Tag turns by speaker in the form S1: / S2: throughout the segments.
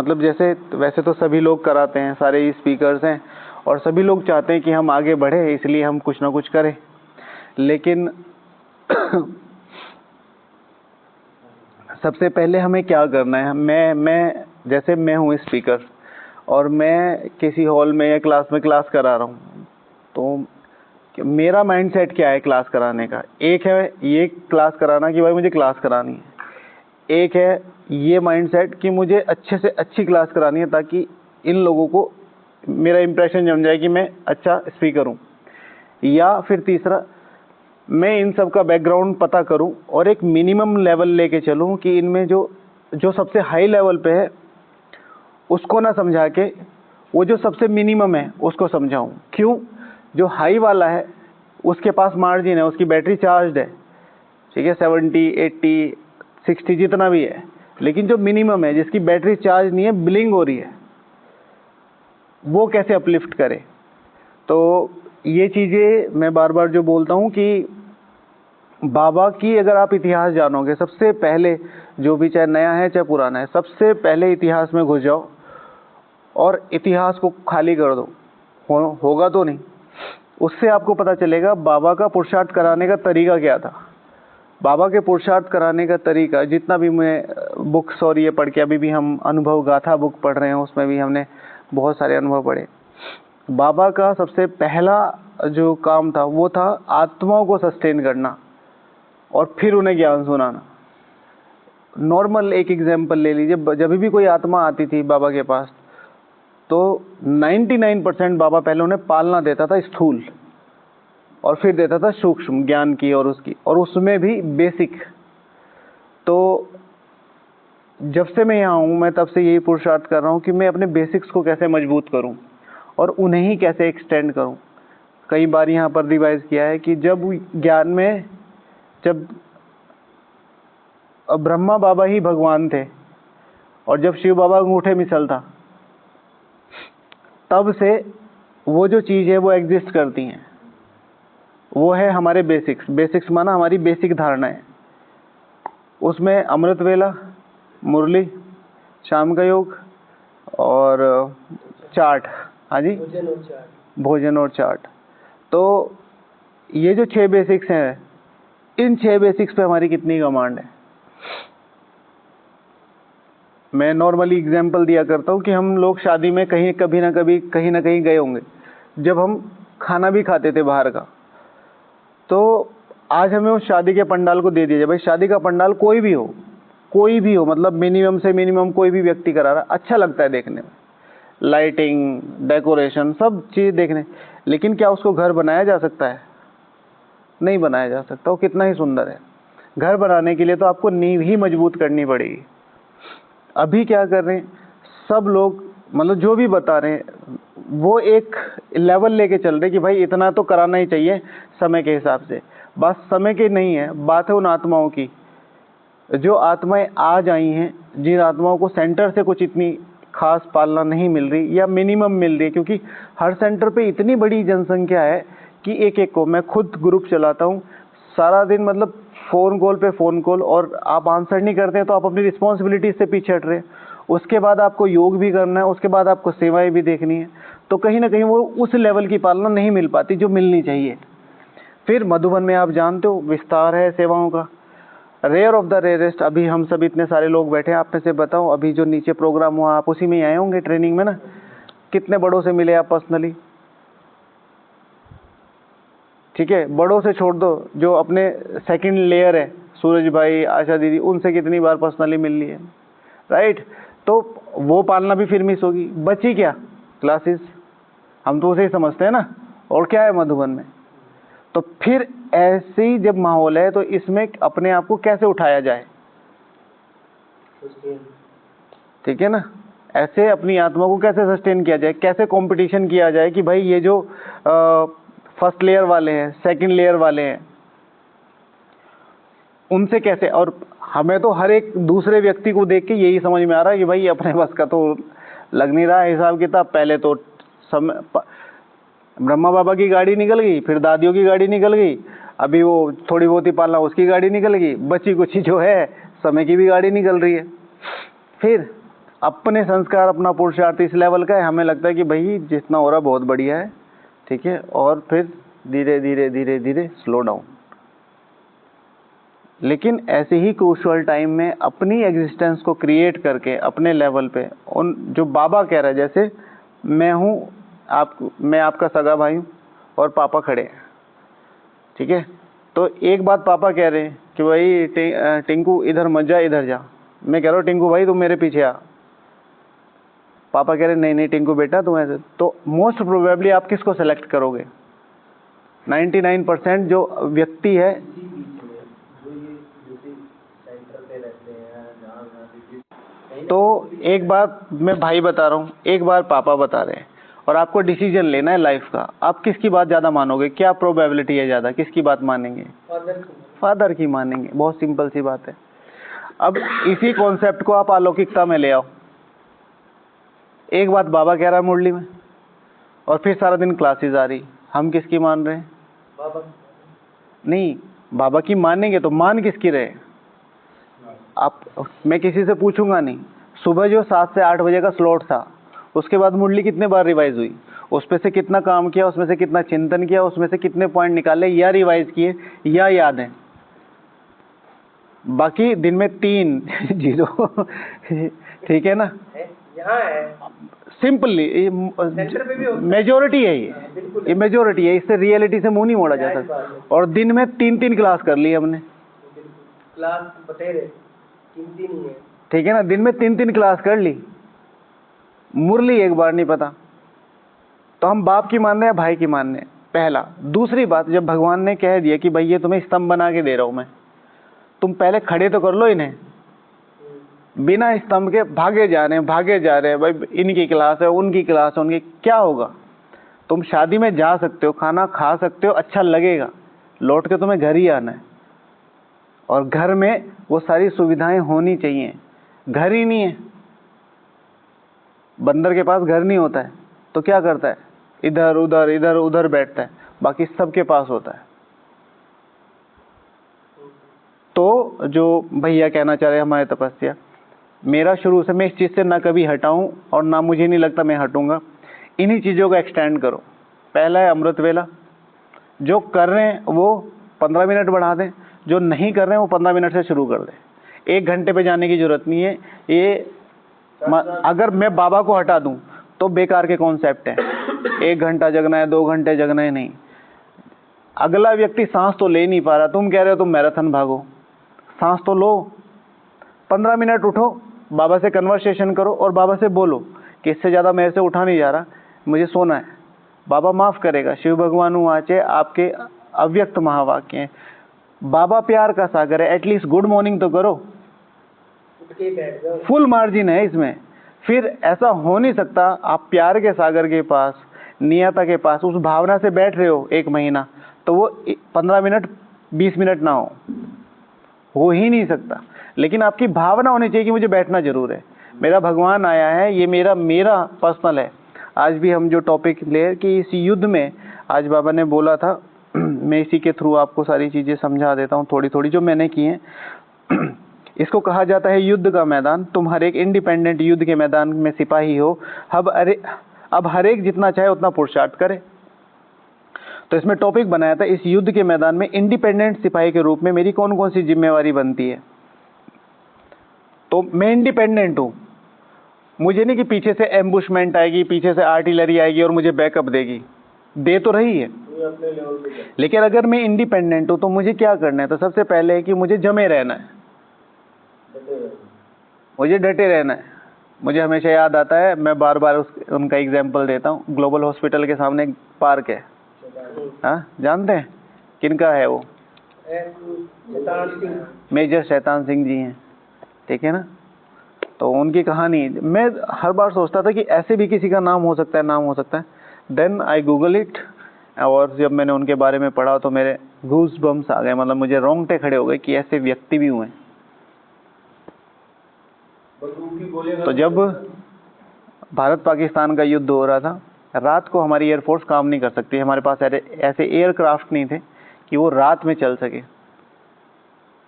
S1: मतलब जैसे वैसे तो सभी लोग कराते हैं, सारे ही स्पीकर्स हैं और सभी लोग चाहते हैं कि हम आगे बढ़े, इसलिए हम कुछ ना कुछ करें। लेकिन सबसे पहले हमें क्या करना है, मैं जैसे मैं हूँ स्पीकर और मैं किसी हॉल में या क्लास में क्लास करा रहा हूँ, तो मेरा माइंडसेट क्या है क्लास कराने का? एक है ये क्लास कराना कि भाई मुझे क्लास करानी है, एक है ये माइंडसेट कि मुझे अच्छे से अच्छी क्लास करानी है ताकि इन लोगों को मेरा इंप्रेशन जम जाए कि मैं अच्छा स्पीकर हूँ, या फिर तीसरा मैं इन सब का बैकग्राउंड पता करूं और एक मिनिमम लेवल लेके चलूं कि इनमें जो सबसे हाई लेवल पे है उसको ना समझा के वो जो सबसे मिनिमम है उसको समझाऊं। क्यों? जो हाई वाला है उसके पास मार्जिन है, उसकी बैटरी चार्ज है, ठीक है, 70 80 60 जितना भी है, लेकिन जो मिनिमम है जिसकी बैटरी चार्ज नहीं है, ब्लिंग हो रही है, वो कैसे अपलिफ्ट करे? तो ये चीज़ें मैं बार बार जो बोलता हूँ कि बाबा की अगर आप इतिहास जानोगे, सबसे पहले जो भी चाहे नया है चाहे पुराना है, सबसे पहले इतिहास में घुस जाओ और इतिहास को खाली कर दो, होगा तो नहीं, उससे आपको पता चलेगा बाबा का पुरुषार्थ कराने का तरीका क्या था। बाबा के पुरुषार्थ कराने का तरीका, जितना भी मैं बुक्स और ये पढ़ के, अभी भी हम अनुभव गाथा बुक पढ़ रहे हैं, उसमें भी हमने बहुत सारे अनुभव पढ़े। बाबा का सबसे पहला जो काम था वो था आत्माओं को सस्टेन करना और फिर उन्हें ज्ञान सुनाना। नॉर्मल एक एग्जाम्पल ले लीजिए, जब भी कोई आत्मा आती थी बाबा के पास तो 99% बाबा पहले उन्हें पालना देता था स्थूल, और फिर देता था सूक्ष्म ज्ञान की और उसकी, और उसमें भी बेसिक। तो जब से मैं यहाँ हूँ मैं तब से यही पुरुषार्थ कर रहा हूँ कि मैं अपने बेसिक्स को कैसे मजबूत करूँ और उन्हें ही कैसे एक्सटेंड करूँ। कई बार यहाँ पर रिवाइज किया है कि जब ज्ञान में, जब ब्रह्मा बाबा ही भगवान थे और जब शिव बाबा अंगूठे मिसल था, तब से वो जो चीज़ है वो एग्जिस्ट करती हैं, वो है हमारे बेसिक्स। बेसिक्स माना हमारी बेसिक धारणा है, उसमें अमृत वेला, मुरली, शाम का योग और चाट, हाँ जी, भोजन और चाट। तो ये जो 6 बेसिक्स हैं, इन 6 बेसिक्स पे हमारी कितनी कमांड है? मैं नॉर्मली एग्जांपल दिया करता हूँ कि हम लोग शादी में कहीं कभी ना कभी कहीं ना कहीं गए होंगे, जब हम खाना भी खाते थे बाहर का, तो आज हमें उस शादी के पंडाल को दे दीजिए, भाई शादी का पंडाल कोई भी हो, मतलब मिनिमम से मिनिमम कोई भी व्यक्ति करा रहा, अच्छा लगता है देखने में, लाइटिंग, डेकोरेशन, सब चीज़ देखने, लेकिन क्या उसको घर बनाया जा सकता है? नहीं बनाया जा सकता। वो कितना ही सुंदर है, घर बनाने के लिए तो आपको नींव ही मजबूत करनी पड़ेगी। अभी क्या कर रहे हैं सब लोग, मतलब जो भी बता रहे हैं वो एक लेवल लेके चल रहे कि भाई इतना तो कराना ही चाहिए समय के हिसाब से। बात समय की नहीं है, बात है उन आत्माओं की, जो आत्माएं आज आई हैं, जिन आत्माओं को सेंटर से कुछ इतनी खास पालना नहीं मिल रही या मिनिमम मिल रही है, क्योंकि हर सेंटर पे इतनी बड़ी जनसंख्या है कि एक एक को, मैं खुद ग्रुप चलाता हूँ सारा दिन, मतलब फ़ोन कॉल पे फ़ोन कॉल, और आप आंसर नहीं करते हैं तो आप अपनी रिस्पॉन्सिबिलिटी से पीछे हट रहे हैं। उसके बाद आपको योग भी करना है, उसके बाद आपको सेवाएं भी देखनी है, तो कहीं ना कहीं वो उस लेवल की पालना नहीं मिल पाती जो मिलनी चाहिए। फिर मधुबन में आप जानते हो विस्तार है सेवाओं का, रेयर ऑफ द रेयरेस्ट। अभी हम सब इतने सारे लोग बैठे हैं, आप में से बताओ, अभी जो नीचे प्रोग्राम हुआ आप उसी में ही आए होंगे ट्रेनिंग में ना, कितने बड़ों से मिले आप पर्सनली? ठीक है, बड़ों से छोड़ दो, जो अपने सेकंड लेयर है, सूरज भाई, आशा दीदी, उनसे कितनी बार पर्सनली मिल ली है, राइट? तो वो पालना भी फिर मिस होगी। बची क्या? क्लासेस, हम तो उसे ही समझते हैं ना, और क्या है मधुबन में। तो फिर ऐसे ही जब माहौल है तो इसमें अपने आप को कैसे उठाया जाए, ठीक है ना, ऐसे अपनी आत्मा को कैसे सस्टेन किया जाए, कैसे कंपटीशन किया जाए कि भाई ये जो फर्स्ट लेयर वाले हैं, सेकंड लेयर वाले हैं, उनसे कैसे। और हमें तो हर एक दूसरे व्यक्ति को देख के यही समझ में आ रहा है कि भाई अपने बस का तो लग नहीं रहा है हिसाब किताब। पहले तो समय ब्रह्मा बाबा की गाड़ी निकल गई, फिर दादियों की गाड़ी निकल गई, अभी वो थोड़ी बहुत ही पालना उसकी गाड़ी निकल गई, बची कुछ जो है समय की भी गाड़ी निकल रही है। फिर अपने संस्कार, अपना पुरुषार्थ इस लेवल का है, हमें लगता है कि भाई जितना हो रहा बहुत बढ़िया है, ठीक है, और फिर धीरे धीरे धीरे धीरे स्लो डाउन। लेकिन ऐसे ही क्रूशियल टाइम में अपनी एग्जिस्टेंस को क्रिएट करके अपने लेवल पे, उन जो बाबा कह रहा है, जैसे मैं हूँ, मैं आपका सगा भाई हूँ और पापा खड़े हैं, ठीक है, तो एक बात पापा कह रहे हैं कि भाई टिंकू इधर मत जा, इधर जा। मैं कह रहा हूँ टिंकू भाई तुम मेरे पीछे आ। पापा कह रहे नहीं नहीं टिंकू बेटा तुम ऐसे, तो मोस्ट प्रोबेबली आप किसको सेलेक्ट करोगे? 99% जो व्यक्ति है, तो एक बार मैं भाई बता रहा हूँ, एक बार पापा बता रहे हैं, और आपको डिसीजन लेना है लाइफ का। आप किसकी बात ज़्यादा मानोगे? क्या प्रोबेबिलिटी है ज़्यादा, किसकी बात मानेंगे? फादर की मानेंगे। बहुत सिंपल सी बात है। अब इसी कॉन्सेप्ट को आप अलौकिकता में ले आओ। एक बात बाबा कह रहा है मुरली में, और फिर सारा दिन क्लासेस आ रही, हम किसकी मान रहे हैं? बाबा नहीं, बाबा की मानेंगे तो मान किसकी रहे? आप, मैं किसी से पूछूंगा नहीं। सुबह जो 7 से 8 बजे का स्लॉट था, उसके बाद मुरली कितने बार रिवाइज हुई, उसमें से कितना काम किया, उसमें से कितना चिंतन किया, उसमें से कितने पॉइंट निकाले या रिवाइज किए या याद है? बाकी दिन में 3 जीरो ठीक है ना, यहाँ है सिंपली मेजोरिटी है, ये मेजोरिटी है, इससे रियलिटी से मुंह नहीं मोड़ा जाता। और दिन में 3 क्लास कर ली हमने, क्लास बतेरे 3 ही है, ठीक है ना, दिन में 3 क्लास कर ली, मुरली एक बार नहीं पता। तो हम बाप की मान रहे हैं, भाई की मान रहे हैं, पहला। दूसरी बात, जब भगवान ने कह दिया कि भाई ये तुम्हें स्तंभ बना के दे रहा हूं मैं, तुम पहले खड़े तो कर लो इन्हें। बिना स्तंभ के भागे जा रहे हैं भाई, इनकी क्लास है, उनकी क्लास है, उनकी क्या होगा? तुम शादी में जा सकते हो, खाना खा सकते हो, अच्छा लगेगा, लौट के तुम्हें घर ही आना है, और घर में वो सारी सुविधाएं होनी चाहिए। घर ही नहीं है, बंदर के पास घर नहीं होता है तो क्या करता है? इधर उधर बैठता है, बाकी सबके पास होता है। तो जो भैया कहना चाह रहे हैं हमारे तपस्या, मेरा शुरू से मैं इस चीज़ से ना कभी हटाऊं, और ना मुझे नहीं लगता मैं हटूंगा। इन्हीं चीज़ों को एक्सटेंड करो। पहला है अमृत वेला, जो कर रहे हैं वो 15 मिनट बढ़ा दें, जो नहीं कर रहे हैं वो 15 मिनट से शुरू कर दें। 1 घंटे पे जाने की जरूरत नहीं है। ये अगर मैं बाबा को हटा दूं तो बेकार के कॉन्सेप्ट है। 1 घंटा जगना है, 2 घंटे जगना है, नहीं। अगला व्यक्ति सांस तो ले नहीं पा रहा, तुम कह रहे हो तुम मैराथन भागो, सांस तो लो। 15 मिनट उठो, बाबा से कन्वर्सेशन करो और बाबा से बोलो कि इससे ज़्यादा मेरे से उठा नहीं जा रहा, मुझे सोना है। बाबा माफ़ करेगा। शिव भगवान वाचे आपके अव्यक्त महावाक्य हैं। बाबा प्यार का सागर है, एटलीस्ट गुड मॉर्निंग तो करो, फुल मार्जिन है इसमें। फिर ऐसा हो नहीं सकता आप प्यार के सागर के पास, नियता के पास उस भावना से बैठ रहे हो 1 महीना, तो वो 15 मिनट 20 मिनट ना हो ही नहीं सकता। लेकिन आपकी भावना होनी चाहिए कि मुझे बैठना जरूर है, मेरा भगवान आया है, ये मेरा पर्सनल है। आज भी हम जो टॉपिक ले कि इस युद्ध में, आज बाबा ने बोला था, मैं इसी के थ्रू आपको सारी चीज़ें समझा देता हूँ थोड़ी थोड़ी जो मैंने की हैं। इसको कहा जाता है युद्ध का मैदान। तुम हर एक इंडिपेंडेंट युद्ध के मैदान में सिपाही हो। अब हर एक जितना चाहे उतना पुरुषार्थ करे। तो इसमें टॉपिक बनाया था, इस युद्ध के मैदान में इंडिपेंडेंट सिपाही के रूप में मेरी कौन कौन सी जिम्मेवारी बनती है। तो मैं इंडिपेंडेंट हूँ, मुझे नहीं कि पीछे से एम्बुशमेंट आएगी, पीछे से आर्टिलरी आएगी और मुझे बैकअप देगी, दे तो रही है। लेकिन अगर मैं इंडिपेंडेंट हूँ तो मुझे क्या करना है? तो सबसे पहले है कि मुझे जमे रहना है, मुझे डटे रहना है। मुझे हमेशा याद आता है, मैं बार बार उनका एग्जाम्पल देता हूँ। ग्लोबल हॉस्पिटल के सामने एक पार्क है, हाँ जानते हैं किनका है वो? मेजर शैतान सिंह जी हैं, ठीक है ना। तो उनकी कहानी मैं हर बार सोचता था कि ऐसे भी किसी का नाम हो सकता है, देन आई गूगल इट, और जब मैंने उनके बारे में पढ़ा तो मेरे गूज बम्स आ गए, मतलब मुझे रोंगटे खड़े हो गए कि ऐसे व्यक्ति भी हुए। तो जब भारत पाकिस्तान का युद्ध हो रहा था, रात को हमारी एयरफोर्स काम नहीं कर सकती, हमारे पास ऐसे एयरक्राफ्ट नहीं थे कि वो रात में चल सके।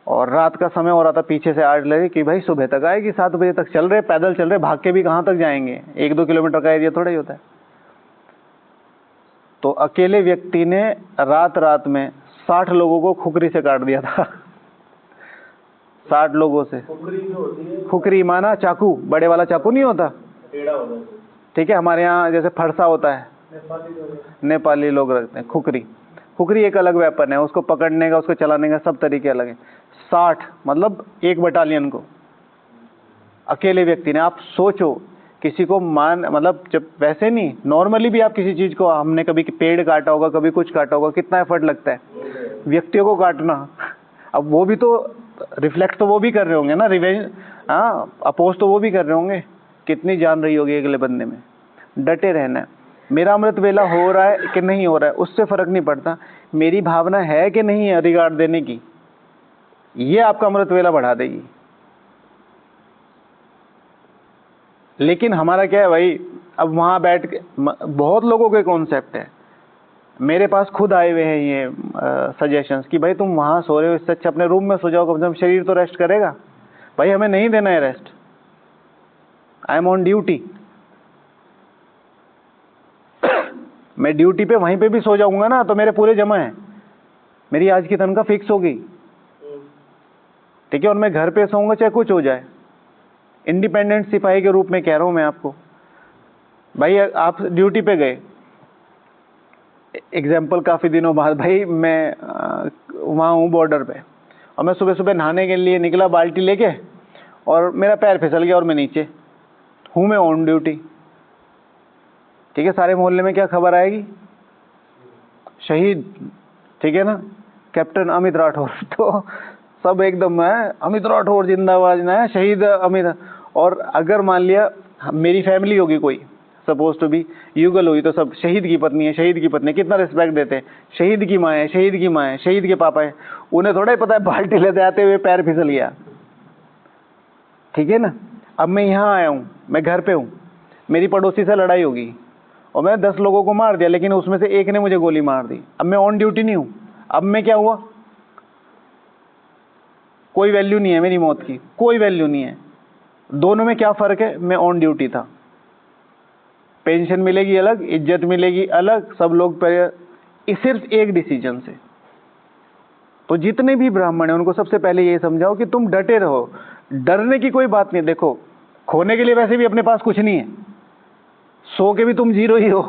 S1: और रात का समय हो रहा था, पीछे से आड़ लगे कि भाई सुबह तक आएगी, 7 बजे तक चल रहे, पैदल चल रहे, भाग के भी कहाँ तक जाएंगे, 1-2 किलोमीटर का एरिया थोड़ा ही होता है। तो अकेले व्यक्ति ने रात रात में 60 लोगों को खुकरी से काट दिया था। 60 लोगों से। खुकरी माना चाकू, बड़े वाला चाकू नहीं होता, ठीक है, हमारे यहाँ जैसे फरसा होता है, नेपाली लोग रखते हैं खुकरी। खुकरी एक अलग वेपन है, उसको पकड़ने का, उसको चलाने का सब तरीके अलग हैं। 60 मतलब 1 बटालियन को अकेले व्यक्ति ने। आप सोचो किसी को मतलब जब वैसे नहीं, नॉर्मली भी आप किसी चीज को, हमने कभी पेड़ काटा होगा, कभी कुछ काटा होगा, कितना एफर्ट लगता है व्यक्तियों को काटना। अब वो भी तो रिफ्लेक्ट तो वो भी कर रहे होंगे ना, रिवेंज, हाँ, अपोज तो वो भी कर रहे होंगे। कितनी जान रही होगी अगले बंदे में। डटे रहना है। मेरा अमृत वेला हो रहा है कि नहीं हो रहा है उससे फर्क नहीं पड़ता, मेरी भावना है कि नहीं है रिगार्ड देने की, ये आपका अमृत वेला बढ़ा देगी। लेकिन हमारा क्या है भाई, अब वहां बैठ के बहुत लोगों के कॉन्सेप्ट है, मेरे पास खुद आए हुए हैं ये सजेशंस कि भाई तुम वहां सो रहे हो, इससे अच्छा अपने रूम में सो जाओ, कम से कम शरीर तो रेस्ट करेगा। भाई हमें नहीं देना है rest, I am on duty. मैं ड्यूटी पे वहीं पे भी सो जाऊंगा ना तो मेरे पूरे जमा है, मेरी आज की तनख्वाह फिक्स होगी, ठीक है, और मैं घर पे सोऊंगा चाहे कुछ हो जाए। इंडिपेंडेंट सिपाही के रूप में कह रहा हूं मैं आपको। भाई आप ड्यूटी पे गए, एग्जाम्पल काफी दिनों बाद, भाई मैं वहां हूं बॉर्डर पे, और मैं सुबह सुबह नहाने के लिए निकला बाल्टी लेके, और मेरा पैर फिसल गया और मैं नीचे हूं, मैं ऑन ड्यूटी, ठीक है। सारे मोहल्ले में क्या खबर आएगी, शहीद, ठीक है ना, कैप्टन अमित राठौर, तो सब एकदम है अमित राठौर जिंदाबाद ना, शहीद अमित। और अगर मान लिया मेरी फैमिली होगी कोई, सपोज टू बी, युगल हुई, तो सब शहीद की पत्नी है, शहीद की पत्नी, कितना रिस्पेक्ट देते हैं, शहीद की माँ है, शहीद की माँ है, शहीद के पापा है। उन्हें थोड़ा ही पता है बाल्टी लेते आते हुए पैर फिसल गया, ठीक है ना। अब मैं यहाँ आया हूँ, मैं घर पे हूँ, मेरी पड़ोसी से लड़ाई होगी और मैं 10 लोगों को मार दिया, लेकिन उसमें से एक ने मुझे गोली मार दी। अब मैं ऑन ड्यूटी नहीं हूँ, अब मैं क्या हुआ, कोई वैल्यू नहीं है मेरी मौत की, कोई वैल्यू नहीं है। दोनों में क्या फर्क है, मैं ऑन ड्यूटी था, पेंशन मिलेगी अलग, इज्जत मिलेगी अलग, सब लोग सिर्फ एक डिसीजन से। तो जितने भी ब्राह्मण हैं उनको सबसे पहले ये समझाओ कि तुम डटे रहो, डरने की कोई बात नहीं। देखो खोने के लिए वैसे भी अपने पास कुछ नहीं है, सो के भी तुम जीरो ही हो,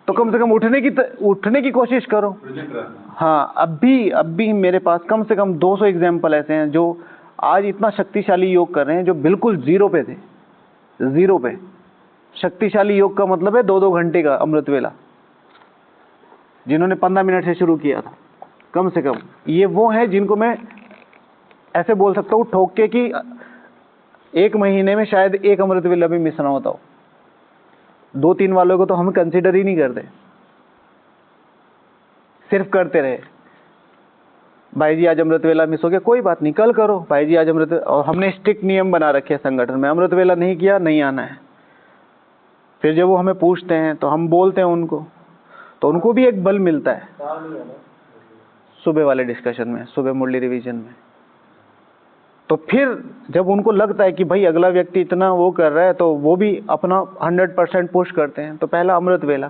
S1: तो कम से कम उठने की कोशिश करो। हाँ, अब भी मेरे पास कम से कम 200 एग्जाम्पल ऐसे हैं जो आज इतना शक्तिशाली योग कर रहे हैं, जो बिल्कुल जीरो पे थे, जीरो पे। शक्तिशाली योग का मतलब है 2-2 घंटे का अमृत वेला, जिन्होंने 15 मिनट से शुरू किया था कम से कम। ये वो है जिनको मैं ऐसे बोल सकता हूँ ठोक के कि 1 महीने में शायद एक अमृत वेला भी मिस ना होता हो। 2-3 वालों को तो हम कंसिडर ही नहीं करते, सिर्फ करते रहे, भाई जी आज अमृत वेला मिस हो गया, कोई बात नहीं कल करो, भाई जी आज अमृत। और हमने स्ट्रिक्ट नियम बना रखे हैं संगठन में, अमृत वेला नहीं किया नहीं आना है। फिर जब वो हमें पूछते हैं तो हम बोलते हैं उनको, तो उनको भी एक बल मिलता है सुबह वाले डिस्कशन में, सुबह मुरली रिवीजन में। तो फिर जब उनको लगता है कि भाई अगला व्यक्ति इतना वो कर रहा है, तो वो भी अपना 100% पुश करते हैं। तो पहला अमृत वेला,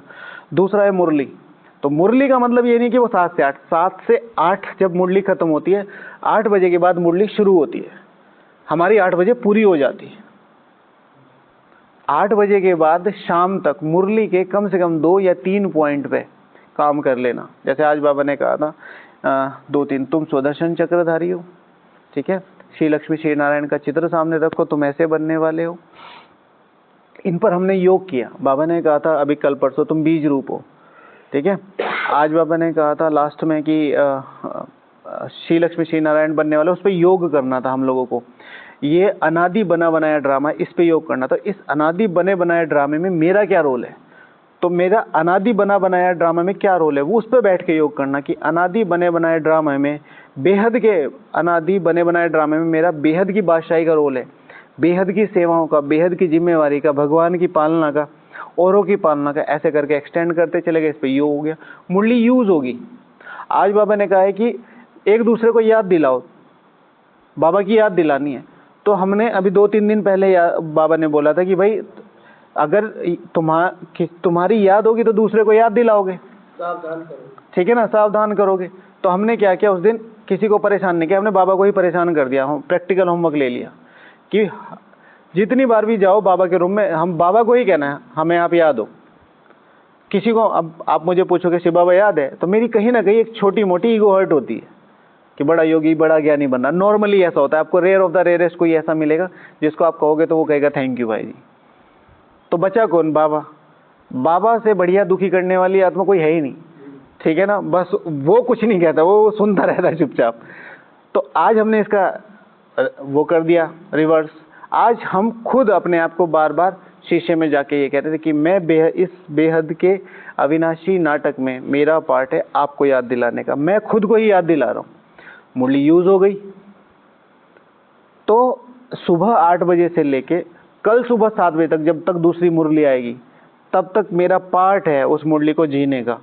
S1: दूसरा है मुरली। तो मुरली का मतलब ये नहीं कि वो 7 से 8, 7 से 8 जब मुरली खत्म होती है, 8 बजे के बाद मुरली शुरू होती है, हमारी 8 बजे पूरी हो जाती है। 8 बजे के बाद शाम तक मुरली के कम से कम 2 या 3 पॉइंट पे काम कर लेना। जैसे आज बाबा ने कहा था 2-3, तुम सुदर्शन चक्रधारी हो, ठीक है, श्री लक्ष्मी श्री नारायण का चित्र सामने रखो, तुम ऐसे बनने वाले हो। इन पर हमने योग किया। बाबा ने कहा था अभी कल परसों तुम बीज रूप हो, ठीक है। आज बाबा ने कहा था लास्ट में कि श्री लक्ष्मी श्री नारायण बनने वाले, उस पर योग करना था हम लोगों को। ये अनादि बना बनाया ड्रामा, इस पे योग करना था। इस अनादि बने बनाए ड्रामे में मेरा क्या रोल है, तो मेरा अनादि बना बनाया ड्रामा में क्या रोल है, वो उस पर बैठ के योग करना कि अनादि बने बनाए ड्रामे में, बेहद के अनादि बने बनाए ड्रामे में मेरा बेहद की बादशाही का रोल है, बेहद की सेवाओं का, बेहद की जिम्मेवारी का, भगवान की पालना का, औरों की पालना का, ऐसे करके एक्सटेंड करते चले गए। इस पे योग हो गया, मुरली यूज होगी। आज बाबा ने कहा है कि एक दूसरे को याद दिलाओ, बाबा की याद दिलानी है। तो हमने अभी 2-3 दिन पहले बाबा ने बोला था कि भाई अगर तुम्हारी याद होगी तो दूसरे को याद दिलाओगे,
S2: सावधान करो,
S1: ठीक है ना, सावधान करोगे। तो हमने क्या किया, उस दिन किसी को परेशान नहीं किया, हमने बाबा को ही परेशान कर दिया। हम प्रैक्टिकल होमवर्क ले लिया कि जितनी बार भी जाओ बाबा के रूम में, हम बाबा को ही कहना है हमें आप याद हो। किसी को, अब आप मुझे पूछोगे शिव बाबा याद है, तो मेरी कहीं ना कहीं एक छोटी मोटी ईगो हर्ट होती है कि बड़ा योगी बड़ा ज्ञानी बनना। नॉर्मली ऐसा होता है, आपको रेयर ऑफ द रेयरेस्ट कोई ऐसा मिलेगा जिसको आप कहोगे तो वो कहेगा थैंक यू भाई जी। तो बचा कौन? बाबा। बाबा से बढ़िया दुखी करने वाली आत्मा कोई है ही नहीं, ठीक है ना। बस वो कुछ नहीं कहता, वो सुनता रहता है चुपचाप। तो आज हमने इसका वो कर दिया रिवर्स। आज हम खुद अपने आप को बार बार शीशे में जाके ये कहते थे कि मैं इस बेहद के अविनाशी नाटक में मेरा पार्ट है आपको याद दिलाने का। मैं खुद को ही याद दिला रहा हूँ। मुरली यूज हो गई, तो सुबह 8 बजे से लेके कल सुबह 7 बजे तक, जब तक दूसरी मुरली आएगी, तब तक मेरा पार्ट है उस मुरली को जीने का।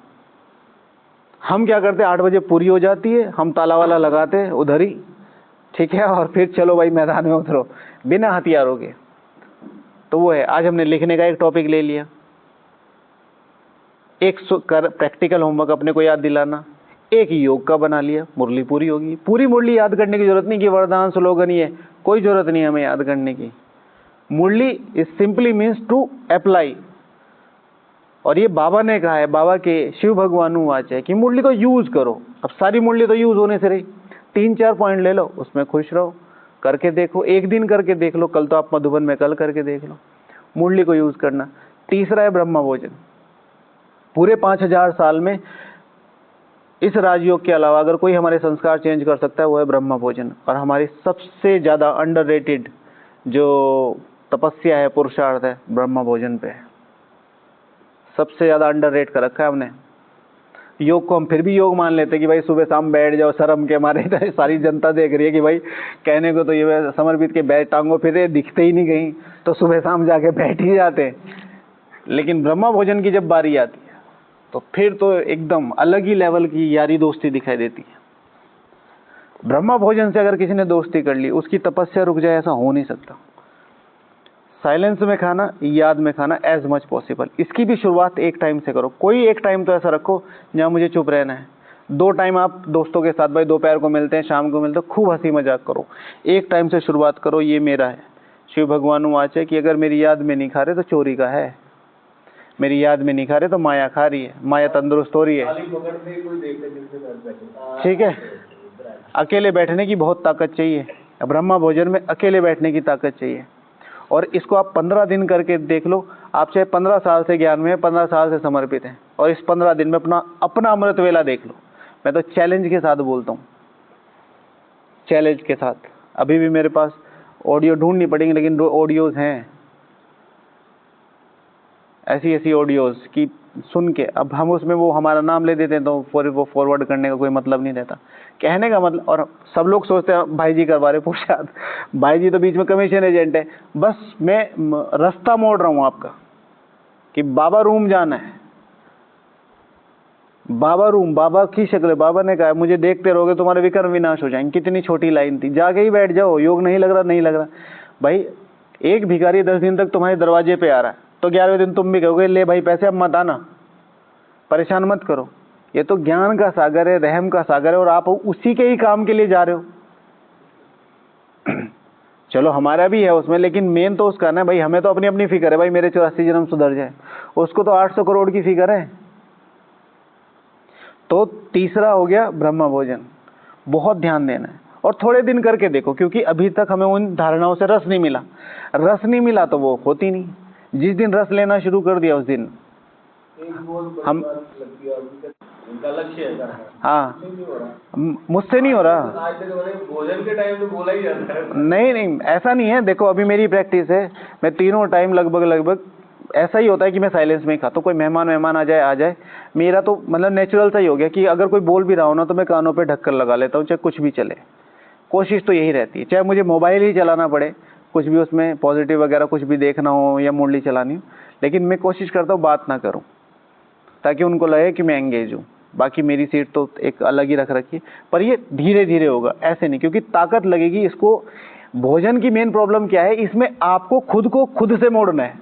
S1: हम क्या करते हैं, 8 बजे पूरी हो जाती है, हम ताला वाला लगाते हैं उधर ही, ठीक है, और फिर चलो भाई मैदान में उतरो बिना हथियारों के। तो वो है, आज हमने लिखने का एक टॉपिक ले लिया, एक प्रैक्टिकल होमवर्क अपने को याद दिलाना, एक योग का बना लिया, मुरली पूरी होगी। पूरी मुरली याद करने की जरूरत नहीं कि वरदान स्लोगन ही है, कोई जरूरत नहीं हमें याद करने की। Murli is simply means to apply. और ये बाबा ने कहा है, बाबा के शिव भगवान वाच है कि मुरली को यूज करो। अब सारी मुरली तो यूज होने से रही, 3-4 पॉइंट ले लो, उसमें खुश रहो, करके देखो, एक दिन करके देख लो, कल तो आप मधुबन में, कल करके देख लो, मुरली को यूज करना। तीसरा है ब्रह्म भोजन। पूरे 5000 साल में इस राजयोग के अलावा अगर कोई हमारे संस्कार चेंज कर सकता है वो है ब्रह्म भोजन। और हमारी सबसे ज्यादा अंडररेटेड जो तपस्या है, पुरुषार्थ है, ब्रह्म भोजन पे है। सबसे ज्यादा अंडररेट कर रखा है हमने। योग को हम फिर भी योग मान लेते हैं कि भाई सुबह शाम बैठ जाओ, शर्म के मारे सारी जनता देख रही है कि भाई कहने को तो ये समर्पित के बैठ टांगों फिर दिखते ही नहीं कहीं, तो सुबह शाम जाके बैठ ही जाते हैं। लेकिन ब्रह्म भोजन की जब बारी आती है तो फिर तो एकदम अलग ही लेवल की यारी दोस्ती दिखाई देती है। ब्रह्म भोजन से अगर किसी ने दोस्ती कर ली, उसकी तपस्या रुक जाए, ऐसा हो नहीं सकता। साइलेंस में खाना, याद में खाना, एज मच पॉसिबल। इसकी भी शुरुआत एक टाइम से करो। कोई एक टाइम तो ऐसा रखो जहाँ मुझे चुप रहना है। 2 टाइम आप दोस्तों के साथ, भाई दोपहर को मिलते हैं, शाम को मिलते हैं, खूब हंसी मजाक करो। एक टाइम से शुरुआत करो, ये मेरा है। शिव भगवान वाच है कि अगर मेरी याद में नहीं खा रहे तो चोरी का है, मेरी याद में नहीं खा रहे तो माया खा रही है, माया तंदुरुस्त हो रही है, ठीक है। अकेले बैठने की बहुत ताकत चाहिए। ब्रह्म भोजन में अकेले बैठने की ताकत चाहिए। और इसको आप 15 दिन करके देख लो। आप चाहे 15 साल से ज्ञान में, 15 साल से समर्पित हैं, और इस 15 दिन में अपना अमृत वेला देख लो। मैं तो चैलेंज के साथ बोलता हूँ, चैलेंज के साथ। अभी भी मेरे पास ऑडियो ढूंढनी पड़ेंगे, लेकिन ऑडियोज हैं, ऐसी ऐसी ऑडियोज की सुन के अब हम उसमें वो हमारा नाम ले देते हैं, तो वो फॉरवर्ड करने का कोई मतलब नहीं रहता। कहने का मतलब, और सब लोग सोचते हैं भाई जी करवा रहे पुरुषार्थ, भाई जी तो बीच में कमीशन एजेंट है। बस मैं रास्ता मोड़ रहा हूँ आपका कि बाबा रूम जाना है, बाबा रूम, बाबा की शक्ल। बाबा ने कहा मुझे देखते रहोगे तुम्हारे विकर्म विनाश हो जाएंगे। कितनी छोटी लाइन थी, जाके ही बैठ जाओ। योग नहीं लग रहा, नहीं लग रहा भाई। एक भिखारी 10 दिन तक तुम्हारे दरवाजे पे आ रहा है, तो 11वें दिन तुम भी कहोगे ले भाई पैसे अब मत आना, परेशान मत करो। ये तो ज्ञान का सागर है, रहम का सागर है, और आप उसी के ही काम के लिए जा रहे हो। चलो हमारा भी है उसमें, लेकिन मेन तो उसका ना भाई, हमें तो अपनी अपनी फिक्र है भाई, मेरे 84 जन्म सुधर जाए। उसको तो 800 करोड़ की फिक्र है। तो तीसरा हो गया ब्रह्म भोजन। बहुत ध्यान देना है, और थोड़े दिन करके देखो, क्योंकि अभी तक हमें उन धारणाओं से रस नहीं मिला। रस नहीं मिला तो वो होती नहीं। जिस दिन रस लेना शुरू कर दिया उस दिन हम,
S2: उनका लक्ष्य है।
S1: हाँ, मुझसे नहीं हो रहा।
S2: भोजन के टाइम तो बोला ही जाता है।
S1: नहीं, ऐसा नहीं है। देखो अभी मेरी प्रैक्टिस है, मैं तीनों टाइम लगभग ऐसा ही होता है कि मैं साइलेंस में ही खाता हूँ। कोई मेहमान आ जाए, मेरा तो मतलब नेचुरल सा ही हो गया कि अगर कोई बोल भी रहा हो ना, तो मैं कानों पे ढक्कन लगा लेता हूँ, चाहे कुछ भी चले। कोशिश तो यही रहती है, चाहे मुझे मोबाइल ही चलाना पड़े, कुछ भी उसमें पॉजिटिव वगैरह कुछ भी देखना हो या मुरली चलानी हो, लेकिन मैं कोशिश करता हूँ बात ना करूँ, ताकि उनको लगे कि मैं एंगेज हूँ। बाकी मेरी सीट तो एक अलग ही रख रखी है। पर ये धीरे धीरे होगा, ऐसे नहीं, क्योंकि ताकत लगेगी इसको। भोजन की मेन प्रॉब्लम क्या है, इसमें आपको खुद को खुद से मोड़ना है।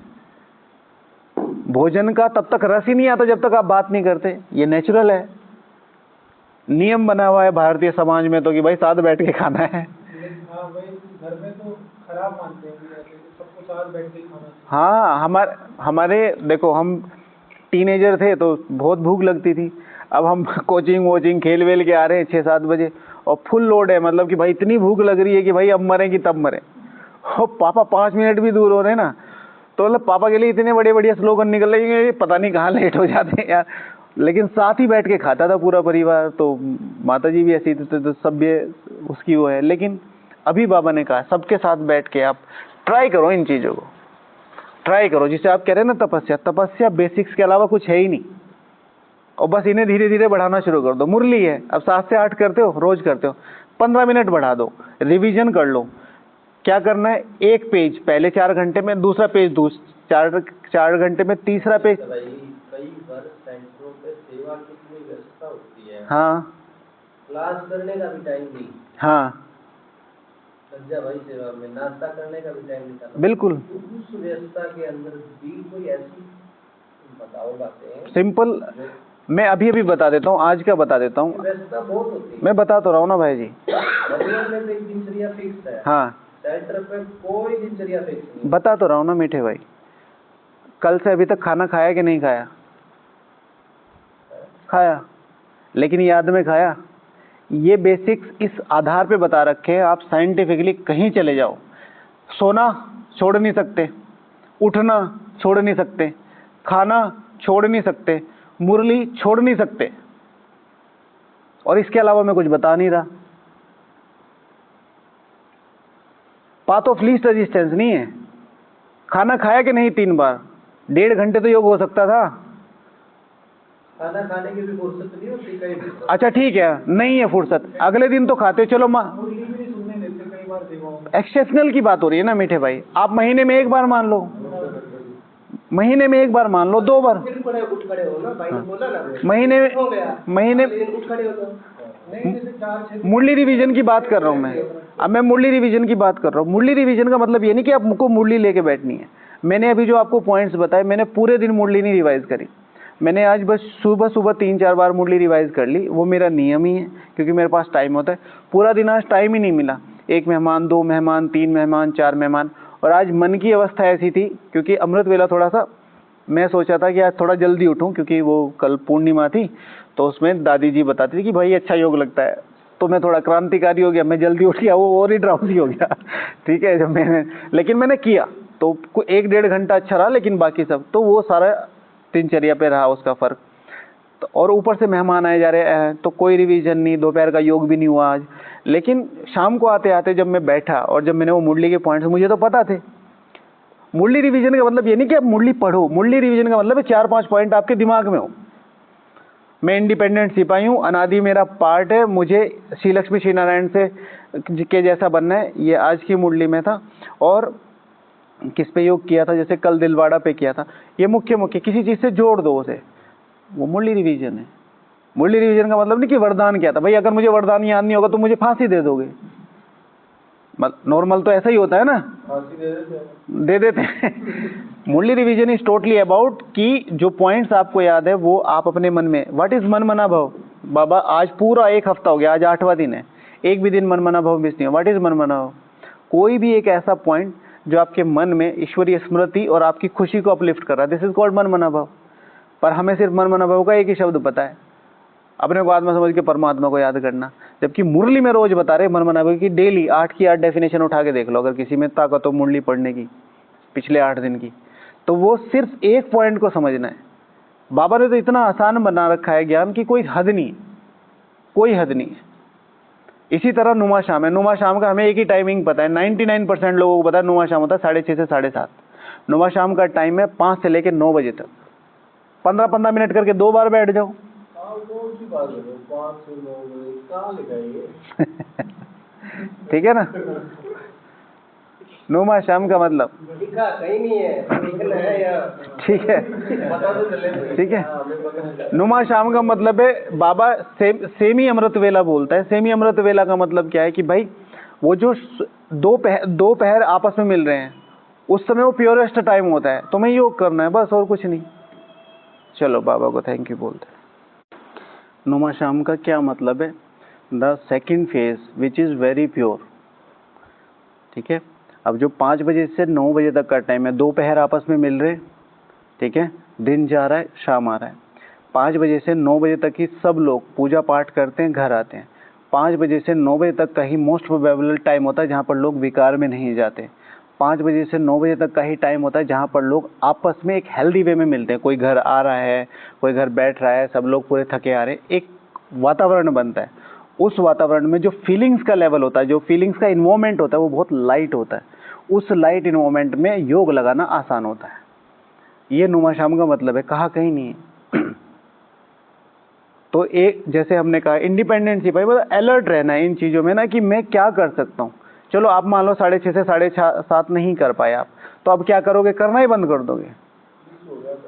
S1: भोजन का तब तक रस ही नहीं आता जब तक आप बात नहीं करते, ये नेचुरल है, नियम बना हुआ है भारतीय समाज में तो कि भाई साथ बैठ के खाना है।
S2: हाँ भाई, घर में तो खराब मानते हैं कि सबको साथ बैठ के खाना।
S1: हाँ, हमारे देखो, हम टीनेजर थे तो बहुत भूख लगती थी। अब हम कोचिंग वोचिंग खेल वेल के आ रहे हैं 6-7 बजे और फुल लोड है, मतलब कि भाई इतनी भूख लग रही है कि भाई अब मरे कि तब मरे। और पापा 5 मिनट भी दूर हो रहे हैं ना, तो मतलब पापा के लिए इतने बड़े बढ़िया स्लोगन निकल रहे हैं, पता नहीं कहाँ लेट हो जाते हैं यार। लेकिन साथ ही बैठ के खाता था पूरा परिवार। तो माता जी भी ऐसी थी, तो सभ्य उसकी वो है। लेकिन अभी बाबा ने कहा सबके साथ बैठ के आप ट्राई करो, इन चीज़ों को ट्राई करो, जिसे आप कह रहे हैं ना तपस्या। तपस्या बेसिक्स के अलावा कुछ है ही नहीं, और बस इन्हें धीरे धीरे बढ़ाना शुरू कर दो। मुरली है, अब 7 से 8 करते हो, रोज करते हो, 15 मिनट बढ़ा दो, रिवीजन कर लो। क्या करना है, एक पेज पहले 4 घंटे में, दूसरा पेज 4 घंटे में, तीसरा पेज।
S2: कई बार सेंटरों पे सेवा की इतनी व्यवस्था होती है,
S1: हाँ,
S2: क्लास करने का भी टाइम नहीं।
S1: हाँ,
S2: सज्जा भाई सेवा में नाश्ता करने का भी टाइम नहीं।
S1: बिल्कुल।
S2: उस व्यवस्था के अंदर भी कोई ऐसी बताओ बातें
S1: सिंपल, मैं अभी अभी बता देता हूँ, आज का बता देता हूँ।
S2: व्यवस्था बहुत होती है,
S1: मैं बता तो रहा हूँ ना भाई जी।
S2: भगवान में तो एक दिनचर्या फिक्स है।
S1: हाँ,
S2: सेंटर पे कोई दिनचर्या फिक्स नहीं।
S1: बता तो रहा हूँ ना मीठे भाई। कल से अभी तक खाना खाया कि नहीं खाया? खाया, लेकिन याद में खाया। ये बेसिक्स इस आधार पे बता रखे हैं, आप साइंटिफिकली कहीं चले जाओ, सोना छोड़ नहीं सकते, उठना छोड़ नहीं सकते, खाना छोड़ नहीं सकते, मुरली छोड़ नहीं सकते, और इसके अलावा मैं कुछ बता नहीं रहा। पाथ ऑफ लीस्ट रेजिस्टेंस नहीं है। खाना खाया कि नहीं 3 बार, 1.5 घंटे तो योग हो सकता था।
S2: खाना खाने की भी फुर्सत नहीं होती कई बार।
S1: अच्छा ठीक है, नहीं है फुर्सत, अगले दिन तो खाते, चलो
S2: मुरली भी नहीं सुनने देते कई बार सेवाओं में।
S1: एक्सेप्शनल की बात हो रही है ना मीठे भाई। आप महीने में 1 बार मान लो, महीने में 1 बार मान लो, 2 बार
S2: फिर बड़े उठ खड़े हो ना, भाई ने बोला ना,
S1: महीने
S2: हो गया,
S1: महीने
S2: उठ खड़े हो तो नहीं, जैसे 4-6
S1: मुरली रिवीजन की बात कर रहा हूँ मैं। अब मैं मुरली रिवीजन की बात कर रहा हूँ। मुरली रिवीजन का मतलब ये नहीं कि आपको मुरली लेके बैठनी है। मैंने अभी जो आपको पॉइंट्स बताए, मैंने पूरे दिन मुरली नहीं रिवाइज करी। मैंने आज बस सुबह सुबह 3-4 बार मुरली रिवाइज कर ली, वो मेरा नियम ही है, क्योंकि मेरे पास टाइम होता है। पूरा दिन आज टाइम ही नहीं मिला, 1 मेहमान, 2 मेहमान, 3 मेहमान, 4 मेहमान। और आज मन की अवस्था ऐसी थी, क्योंकि अमृत वेला थोड़ा सा मैं सोचा था कि आज थोड़ा जल्दी उठूं, क्योंकि वो कल पूर्णिमा थी, तो उसमें दादी जी बताती थी कि भाई अच्छा योग लगता है। तो मैं थोड़ा क्रांतिकारी हो गया, मैं जल्दी उठ गया, वो और ही ड्राउजी हो गया। ठीक है, जब लेकिन मैंने किया तो 1-1.5 घंटा अच्छा रहा, लेकिन बाकी सब तो वो सारा दिनचर्या पे रहा उसका फर्क। तो और ऊपर से मेहमान आए जा रहे हैं, तो कोई रिवीजन नहीं, दोपहर का योग भी नहीं हुआ आज। लेकिन शाम को आते आते जब मैं बैठा और जब मैंने वो मुरली के पॉइंट्स, मुझे तो पता थे। मुरली रिवीजन का मतलब ये नहीं कि आप मुरली पढ़ो, मुरली रिवीजन का मतलब है 4-5 पॉइंट आपके दिमाग में हो। मैं इंडिपेंडेंट सिपाही हूँ, अनादि मेरा पार्ट है, मुझे श्री लक्ष्मी श्री नारायण से के जैसा बनना है। ये आज की मुरली में था। और किस पे योग किया था, जैसे कल दिलवाड़ा पे किया था। ये मुख्य किसी चीज से जोड़ दो उसे, वो मुरली रिवीजन है। मुरली रिवीजन का मतलब नहीं कि वरदान क्या था। भाई अगर मुझे वरदान याद नहीं होगा तो मुझे फांसी दे दोगे, नॉर्मल तो ऐसा ही होता है ना,
S2: फांसी
S1: दे देते हैं। मुरली रिवीजन इज टोटली अबाउट कि जो पॉइंट्स आपको याद है वो आप अपने मन में, व्हाट इज मन मना भाव। बाबा आज पूरा 1 हफ्ता हो गया, आज 8वां दिन है, एक भी दिन मन मना भाव मिस नहीं हो। व्हाट इज मन मना भाव, कोई भी एक ऐसा पॉइंट जो आपके मन में ईश्वरीय स्मृति और आपकी खुशी को अपलिफ्ट कर रहा है, दिस इज कॉल्ड मन मना भाव। पर हमें सिर्फ मन मना भाव का एक ही शब्द पता है, अपने को आत्मा समझ के परमात्मा को याद करना। जबकि मुरली में रोज बता रहे मन मना भाव की डेली 8 की 8 डेफिनेशन उठा के देख लो, अगर किसी में ताकत हो मुरली पढ़ने की पिछले 8 दिन की, तो वो सिर्फ एक पॉइंट को समझना है। बाबा ने तो इतना आसान बना रखा है ज्ञान की कोई हद नहीं, कोई हद नहीं है। इसी तरह नुमा शाम है, नुमा शाम का हमें एक ही टाइमिंग पता है, 99% लोगों को पता है नुमा शाम होता है 6:30 से 7:30। नुमा शाम का टाइम है 5 से लेकर 9 बजे तक। 15-15 मिनट करके 2 बार बैठ जाओ।
S2: कौन सी बात है, 5 से 9 बजे कहाँ लिखा है ये?
S1: ठीक है ना, नुमा शाम का मतलब
S2: लिखा कहीं नहीं है, लिखना है यार।
S1: ठीक है, ठीक है। नुमा शाम का मतलब है बाबा सेमी अमृत वेला बोलता है। सेमी अमृत वेला का मतलब क्या है कि भाई वो जो दो पहर आपस में मिल रहे हैं उस समय वो प्योरेस्ट टाइम होता है, तुम्हें योग करना है बस, और कुछ नहीं। चलो बाबा को थैंक यू बोलते हैं। नुमा शाम का क्या मतलब है? The second phase which is very pure. ठीक है, अब जो 5 बजे से 9 बजे तक का टाइम है, दो पहर आपस में मिल रहे, ठीक है, दिन जा रहा है, शाम आ रहा है। 5 बजे से 9 बजे तक ही सब लोग पूजा पाठ करते हैं, घर आते हैं। 5 बजे से 9 बजे तक का ही मोस्ट प्रोबेबल टाइम होता है जहाँ पर लोग विकार में नहीं जाते। 5 बजे से 9 बजे तक का ही टाइम होता है जहाँ पर लोग आपस में एक हेल्दी वे में मिलते हैं। कोई घर आ रहा है, कोई घर बैठ रहा है, सब लोग पूरे थके आ रहे हैं, एक वातावरण बनता है। उस वातावरण में जो फीलिंग्स का लेवल होता है, जो फीलिंग्स का इन्वॉल्वमेंट होता है, वो बहुत लाइट होता है। उस लाइट इन्वॉल्वमेंट में योग लगाना आसान होता है। ये नुमा शाम का मतलब है, कहा कहीं नहीं है। तो एक जैसे हमने कहा इंडिपेंडेंसी, भाई मतलब अलर्ट रहना है इन चीज़ों में ना कि मैं क्या कर सकता हूँ। चलो आप मान लो 6:30 से 7:30 नहीं कर पाए आप, तो अब क्या करोगे? करना ही बंद कर दोगे।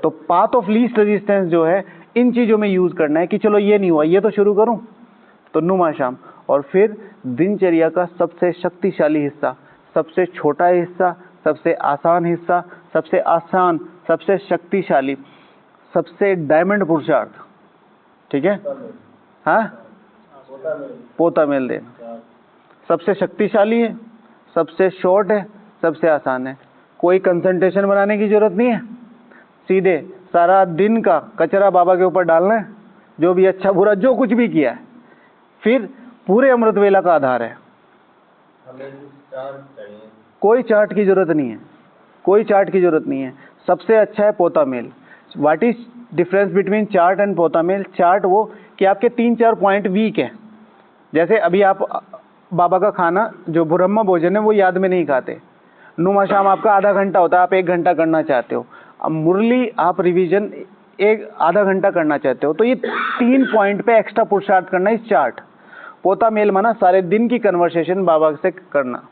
S1: तो पाथ ऑफ लीस्ट रेजिस्टेंस जो है इन चीज़ों में यूज़ करना है कि चलो ये नहीं हुआ, ये तो शुरू करूँ, तो नुमा शाम। और फिर दिनचर्या का सबसे शक्तिशाली हिस्सा, सबसे छोटा हिस्सा, सबसे आसान हिस्सा, सबसे आसान, सबसे शक्तिशाली, सबसे डायमंड पुरुषार्थ, ठीक है, हाँ, पोता मेल देना। सबसे शक्तिशाली है, सबसे शॉर्ट है, सबसे आसान है। कोई कंसंट्रेशन बनाने की जरूरत नहीं है, सीधे सारा दिन का कचरा बाबा के ऊपर डालना है, जो भी अच्छा बुरा जो कुछ भी किया है। फिर पूरे अमृत वेला का आधार है, कोई चार्ट की जरूरत नहीं है, कोई चार्ट की जरूरत नहीं है। सबसे अच्छा है पोता मेल। What is difference between chart and पोता मेल? चार्ट वो कि आपके 3-4 पॉइंट वीक है। जैसे अभी आप बाबा का खाना जो ब्रह्म भोजन है वो याद में नहीं खाते। नुमा शाम आपका आधा घंटा होता है, आप 1 घंटा करना चाहते हो। अब मुरली आप रिवीजन आधा घंटा करना चाहते हो, तो ये 3 पॉइंट पे एक्स्ट्रा पुरुषार्थ करना इस चार्ट। पोता मेल माना सारे दिन की कन्वर्सेशन बाबा से करना,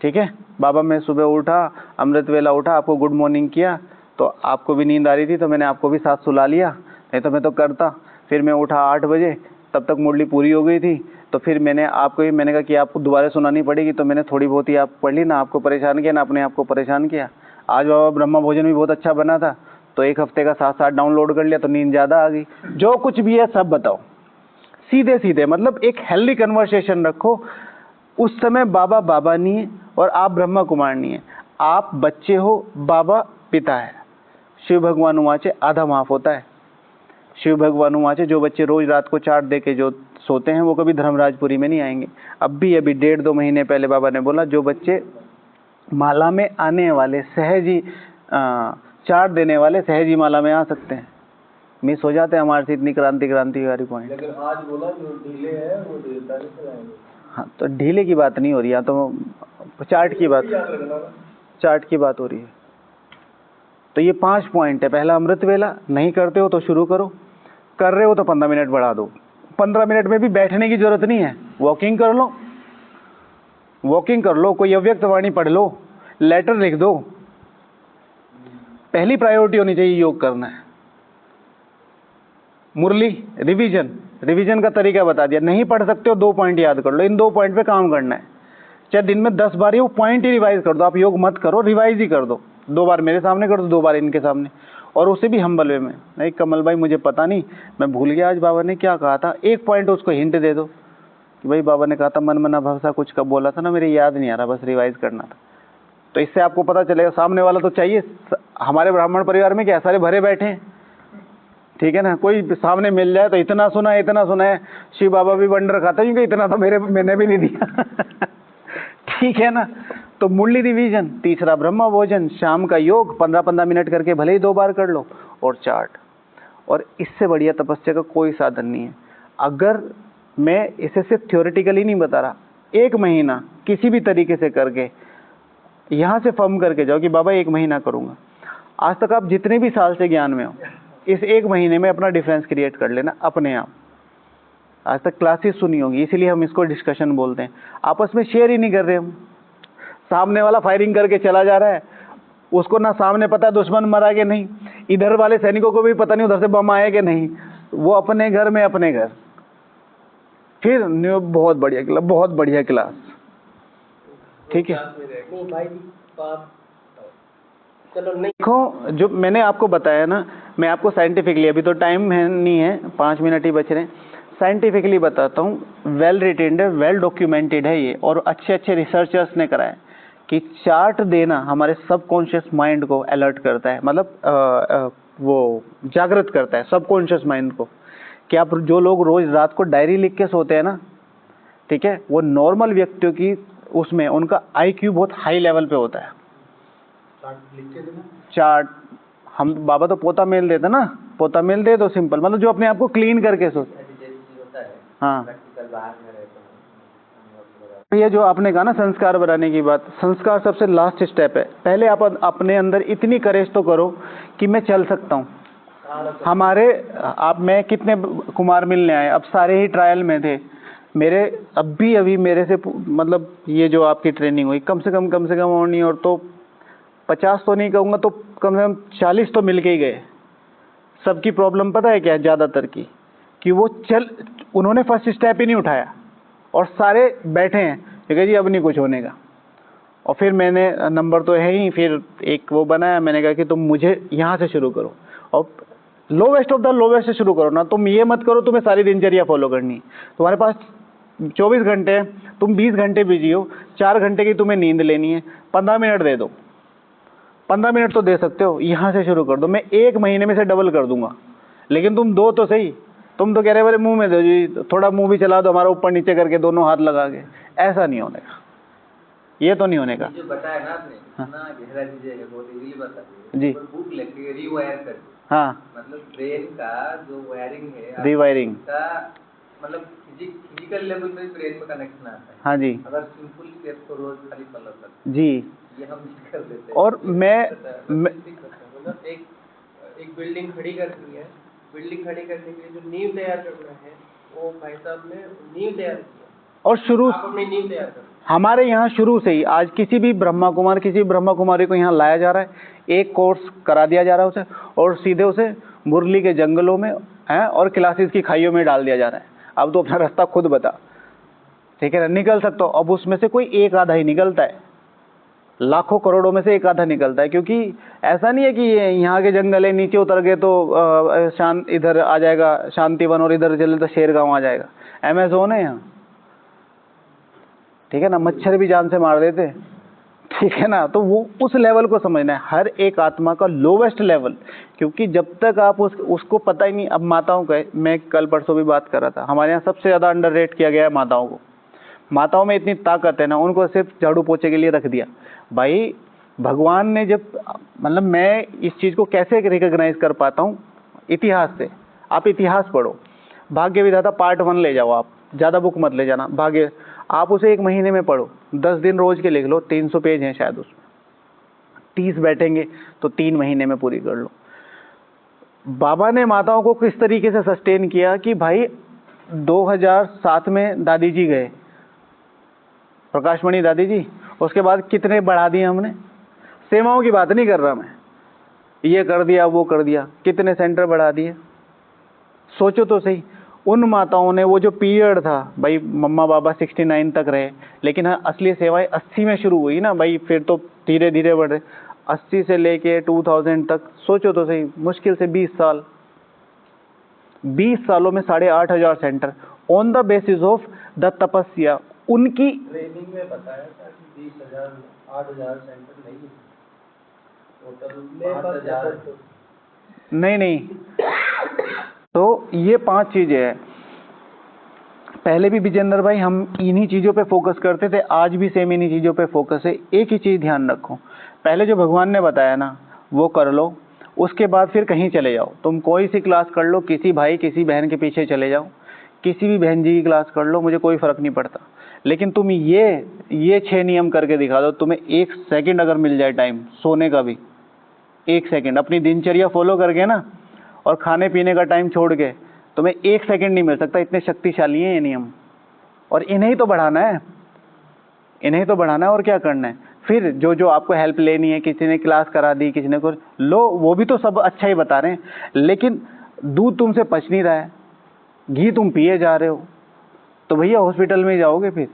S1: ठीक है। बाबा मैं सुबह उठा, अमृत वेला उठा, आपको गुड मॉर्निंग किया, तो आपको भी नींद आ रही थी तो मैंने आपको भी साथ सुला लिया, नहीं तो मैं तो करता। फिर मैं उठा 8 बजे, तब तक मुरली पूरी हो गई थी, तो फिर मैंने कहा कि आपको दोबारा सुनानी पड़ेगी, तो मैंने थोड़ी बहुत ही आप पढ़ ली ना, आपको परेशान किया ना, अपने आप को परेशान किया। आज बाबा ब्रह्मा भोजन भी बहुत अच्छा बना था, तो 1 हफ्ते का 7-7 डाउनलोड कर लिया, तो नींद ज़्यादा आ गई। जो कुछ भी है सब बताओ सीधे सीधे, मतलब एक हेल्दी कन्वर्सेशन रखो। उस समय बाबा बाबा नहीं है और आप ब्रह्मा कुमार नहीं है, आप बच्चे हो, बाबा पिता है। शिव भगवान वाचे आधा माफ होता है। शिव भगवान वाचे जो बच्चे रोज रात को चाट दे के जो सोते हैं वो कभी धर्मराजपुरी में नहीं आएंगे। अभी 1.5-2 महीने पहले बाबा ने बोला जो बच्चे माला में आने वाले सहज ही चाट देने वाले सहज ही माला में आ सकते हैं। मिस हो जाते हैं हमारे से इतनी क्रांतिकारी पॉइंट।
S3: लेकिन आज बोला जो ढीले है वो देवता नहीं चलाएंगे।
S1: हाँ, तो ढीले की बात नहीं हो रही है, तो चार्ट की बात हो रही है। तो ये 5 पॉइंट है। पहला अमृत वेला, नहीं करते हो तो शुरू करो, कर रहे हो तो 15 मिनट बढ़ा दो। 15 मिनट में भी बैठने की जरूरत नहीं है, वॉकिंग कर लो, कोई अव्यक्त वाणी पढ़ लो, लेटर लिख दो। पहली प्रायोरिटी होनी चाहिए योग करना है। मुरली रिवीजन का तरीका बता दिया। नहीं पढ़ सकते हो 2 पॉइंट याद कर लो, इन 2 पॉइंट पे काम करना है। चाहे दिन में 10 बार ही वो पॉइंट ही रिवाइज कर दो, आप योग मत करो, रिवाइज ही कर दो। 2 बार मेरे सामने कर दो, 2 बार इनके सामने, और उसे भी हम्बल वे में। नहीं कमल भाई मुझे पता नहीं, मैं भूल गया आज बाबा ने क्या कहा था। 1 पॉइंट उसको हिंट दे दो कि भाई बाबा ने कहा था मन मना भवसा कुछ कब बोला था ना, मेरे याद नहीं आ रहा, बस रिवाइज करना था। तो इससे आपको पता चलेगा सामने वाला तो चाहिए। हमारे ब्राह्मण परिवार में क्या सारे भरे बैठे हैं, ठीक है ना। कोई सामने मिल जाए तो इतना सुना है। शिव बाबा भी वंडर खाता है क्योंकि इतना तो मैंने भी नहीं दिया। ठीक है ना। तो मुरली रिवीजन, तीसरा ब्रह्मा भोजन, शाम का योग 15-15 मिनट करके भले ही 2 बार कर लो, और चार्ट। और इससे बढ़िया तपस्या का कोई साधन नहीं है। अगर मैं इसे सिर्फ थ्योरेटिकली नहीं बता रहा, 1 महीना किसी भी तरीके से करके यहाँ से फर्म करके जाओ कि बाबा 1 महीना करूँगा। आज तक आप जितने भी साल से ज्ञान में हो, इस 1 महीने में अपना डिफरेंस क्रिएट कर लेना अपने आप। आज तक क्लासेस सुनी होगी, इसीलिए हम इसको डिस्कशन बोलते हैं। आपस में शेयर ही नहीं कर रहे हम। सामने वाला फायरिंग करके चला जा रहा है, उसको ना सामने पता है दुश्मन मरा कि नहीं, इधर वाले सैनिकों को भी पता नहीं उधर से बम आए कि नहीं, वो अपने घर में अपने घर। फिर बहुत बढ़िया क्लास, बहुत बढ़िया क्लास, ठीक है।
S3: नहीं भाई बात चलो नहीं।
S1: देखो जो मैंने आपको बताया ना, मैं आपको साइंटिफिकली, अभी तो टाइम है नहीं है, 5 मिनट ही बच रहे हैं, साइंटिफिकली बताता हूँ। वेल रिटेन्ड है, वेल डॉक्यूमेंटेड है ये, और अच्छे अच्छे रिसर्चर्स ने कराया कि चार्ट देना हमारे सबकॉन्शियस माइंड को अलर्ट करता है, मतलब वो जागृत करता है सबकॉन्शियस माइंड को। कि आप जो लोग रोज रात को डायरी लिख के सोते हैं ना, ठीक है, वो नॉर्मल व्यक्तियों की उसमें उनका IQ बहुत हाई लेवल पे होता है। चार्ट हम बाबा तो पोता मेल देते ना, पोता मेल दे दो सिंपल, मतलब जो अपने आप को क्लीन करके सो। हाँ, ये जो आपने कहा ना संस्कार बनाने की बात, संस्कार सबसे लास्ट स्टेप है। पहले आप अपने अंदर इतनी करेज तो करो कि मैं चल सकता हूँ। हमारे आप में कितने कुमार मिलने आए, अब सारे ही ट्रायल में थे मेरे, अभी मेरे से मतलब ये जो आपकी ट्रेनिंग हुई कम से कम होनी, और तो 50 तो नहीं कहूँगा, तो कम से कम 40 तो मिल के ही गए। सबकी प्रॉब्लम पता है क्या है ज़्यादातर की, कि वो उन्होंने फर्स्ट स्टेप ही नहीं उठाया, और सारे बैठे हैं ठीक जी अब नहीं कुछ होने का। और फिर मैंने नंबर तो है ही, फिर एक वो बनाया, मैंने कहा कि तुम मुझे यहाँ से शुरू करो, और लोवेस्ट ऑफ द लोवेस्ट से शुरू करो ना। तुम ये मत करो तुम्हें सारी दिनचर्या फॉलो करनी, तुम्हारे पास 24 घंटे हैं, तुम 20 घंटे बिजी हो, 4 घंटे की तुम्हें नींद लेनी है, 15 मिनट दे दो, 15 मिनट तो दे सकते हो, यहाँ से शुरू कर दो, मैं 1 महीने में से डबल कर दूंगा। लेकिन तुम 2 तो सही, तुम तो कह रहे बोले मुंह में दो जी, थोड़ा मुंह भी चला दो हमारा ऊपर नीचे करके, दोनों हाथ लगा के, ऐसा नहीं होने का, ये तो नहीं होने का।
S3: जो बताया ना आपने,
S1: हाँ।
S3: ना गहरा चीजें है, बहुत इजीली बता
S1: जी।
S3: बुक लेके रीवायर कर,
S1: हाँ,
S3: मतलब ब्रेन का जो वायरिंग है,
S1: रीवायरिंग
S3: का मतलब फिजिकल लेवल पे ब्रेन में कनेक्शन आता है।
S1: हाँ जी,
S3: अगर सिंपल स्टेप को रोज खाली फॉलो कर
S1: जी,
S3: ये हम कर देते हैं।
S1: और मैं
S2: मतलब एक बिल्डिंग खड़ी करनी है, बिल्डिंग खड़ी करने के लिए जो नींव तैयार करना है, वो भाई साहब ने नींव तैयार किया,
S1: और शुरू
S3: आप अपनी नींव तैयार करो।
S1: हमारे यहाँ शुरू से ही आज किसी भी ब्रह्मा कुमारी को यहाँ लाया जा रहा है, एक कोर्स करा दिया जा रहा है उसे, और सीधे उसे मुरली के जंगलों में है और क्लासेस की खाइयों में डाल दिया जा रहा है। अब तो अपना रास्ता खुद बता, ठीक है ना, निकल सकते हो। अब उसमें से कोई एक आधा ही निकलता है, लाखों करोड़ों में से एक आधा निकलता है, क्योंकि ऐसा नहीं है कि यहाँ के जंगल है, नीचे उतर गए तो इधर आ जाएगा शांतिवन, और इधर चले तो शेरगांव आ जाएगा। अमेज़न है यहाँ, ठीक है ना, मच्छर भी जान से मार देते, ठीक है ना। तो वो उस लेवल को समझना है, हर एक आत्मा का लोवेस्ट लेवल, क्योंकि जब तक आप उसको पता ही नहीं। अब माताओं का, मैं कल परसों भी बात कर रहा था, हमारे यहाँ सबसे ज़्यादा अंडररेट किया गया है माताओं को। माताओं में इतनी ताकत है ना, उनको सिर्फ झाड़ू पोछे के लिए रख दिया। भाई भगवान ने जब, मतलब मैं इस चीज़ को कैसे रिकॉग्नाइज कर पाता हूँ, इतिहास से। आप इतिहास पढ़ो, भाग्य विधाता पार्ट 1 ले जाओ, आप ज़्यादा बुक मत ले जाना, भाग्य आप उसे 1 महीने में पढ़ो, 10 दिन रोज के लिख लो, 300 पेज हैं शायद उसमें, 30 बैठेंगे तो 3 महीने में पूरी कर लो। बाबा ने माताओं को किस तरीके से सस्टेन किया कि भाई 2007 में दादी जी गए, प्रकाशमणि दादी जी, उसके बाद कितने बढ़ा दिए हमने। सेवाओं की बात नहीं कर रहा मैं, ये कर दिया वो कर दिया, कितने सेंटर बढ़ा दिए, सोचो तो सही। उन माताओं ने वो जो पीरियड था, भाई मम्मा बाबा 69 तक रहे, लेकिन हाँ असली सेवाएं 80 में शुरू हुई ना भाई, फिर तो धीरे धीरे बढ़ रहे, 80 से लेके 2000 तक, सोचो तो सही, मुश्किल से 20 साल, 20 सालों में 8500 centre, on the basis of the तपस्या। उनकी
S3: ट्रेनिंग में बताया था कि 20,000 8,000 सेंटर नहीं है, टोटल 5,000
S1: नहीं। तो ये 5 चीजें हैं। पहले भी विजेंद्र भाई हम इन्हीं चीजों पे फोकस करते थे, आज भी सेम इन्हीं चीजों पे फोकस है। एक ही चीज ध्यान रखो, पहले जो भगवान ने बताया ना वो कर लो, उसके बाद फिर कहीं चले जाओ, तुम कोई सी क्लास कर लो, किसी भाई किसी बहन के पीछे चले जाओ, किसी भी बहन जी की क्लास कर लो, मुझे कोई फर्क नहीं पड़ता। लेकिन तुम ये 6 नियम करके दिखा दो, तुम्हें 1 सेकंड अगर मिल जाए टाइम सोने का भी, 1 सेकंड अपनी दिनचर्या फॉलो करके ना, और खाने पीने का टाइम छोड़ के, तुम्हें 1 सेकंड नहीं मिल सकता। इतने शक्तिशाली हैं ये नियम, और इन्हें ही तो बढ़ाना है, इन्हें तो बढ़ाना है, और क्या करना है। फिर जो जो आपको हेल्प लेनी है, किसी ने क्लास करा दी, किसी ने कुछ लो, वो भी तो सब अच्छा ही बता रहे हैं, लेकिन दूध तुमसे पच नहीं रहा है, घी तुम पिए जा रहे हो, तो भैया हॉस्पिटल में ही जाओगे, फिर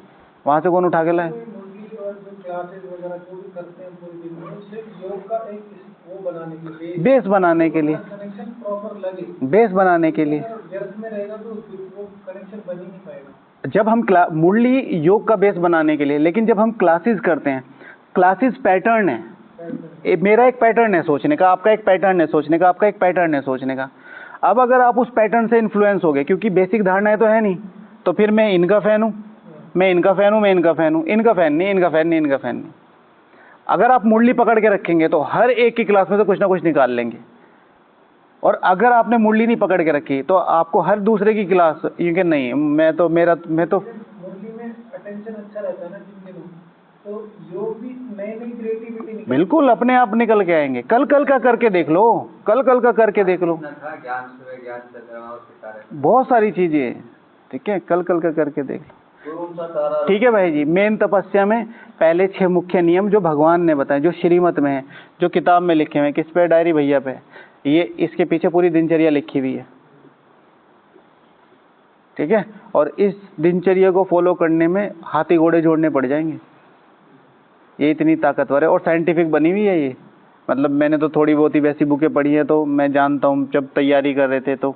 S1: वहां से कौन उठा के लाए?
S3: मुरली और जो क्लासेस वगैरह जो भी करते हैं पूरे दिन में, सिर्फ योग का एक वो बनाने के लिए,
S1: बेस बनाने के लिए,
S3: कनेक्शन प्रॉपर लगे,
S1: बेस बनाने के लिए।
S3: व्यर्थ में रहेगा तो वो कनेक्शन बन ही नहीं पाएगा।
S1: जब हम मुरली योग का बेस बनाने के लिए, लेकिन जब हम क्लासेस करते हैं, क्लासेस पैटर्न है, मेरा एक पैटर्न है सोचने का, आपका एक पैटर्न है सोचने का, आपका एक पैटर्न है सोचने का। अब अगर आप उस पैटर्न से इन्फ्लुएंस हो गए, क्योंकि बेसिक धारणाएं तो है नहीं, तो फिर मैं इनका फैन हूँ, मैं इनका फैन हूँ, मैं इनका फैन हूँ, इनका फैन नहीं, इनका फैन नहीं, इनका फैन नहीं। अगर आप मुरली पकड़ के रखेंगे तो हर एक की क्लास में से कुछ ना कुछ निकाल लेंगे, और अगर आपने मुरली नहीं पकड़ के रखी तो आपको हर दूसरे की क्लास, क्योंकि नहीं मैं तो
S3: मुरली में अटेंशन अच्छा रहता है ना जिन दिनों, तो योग भी नई नई क्रिएटिविटी
S1: बिल्कुल अपने आप निकल के आएंगे। कल का करके देख लो, कल का करके देख लो, बहुत सारी चीजें, ठीक है, कल का करके देख लो। ठीक है भाई जी। मेन तपस्या में पहले 6 मुख्य नियम जो भगवान ने बताए, जो श्रीमत में है, जो किताब में लिखे हुए हैं, किस पे? डायरी भैया पे। ये इसके पीछे पूरी दिनचर्या लिखी हुई है, ठीक है, और इस दिनचर्या को फॉलो करने में हाथी घोड़े जोड़ने पड़ जाएंगे, ये इतनी ताकतवर है और साइंटिफिक बनी हुई है ये। मतलब मैंने तो थोड़ी बहुत ही वैसी बुकें पढ़ी है, तो मैं जानता हूँ जब तैयारी कर रहे थे तो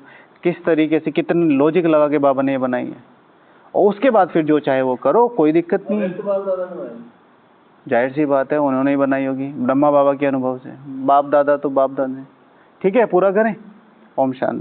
S1: किस तरीके से, कितने लॉजिक लगा के बाबा ने ये बनाई है, और उसके बाद फिर जो चाहे वो करो, कोई दिक्कत नहीं है। जाहिर सी बात है, उन्होंने ही बनाई होगी ब्रह्मा बाबा के अनुभव से, बाप दादा तो बाप दादा। ठीक है, पूरा करें। ओम शांति।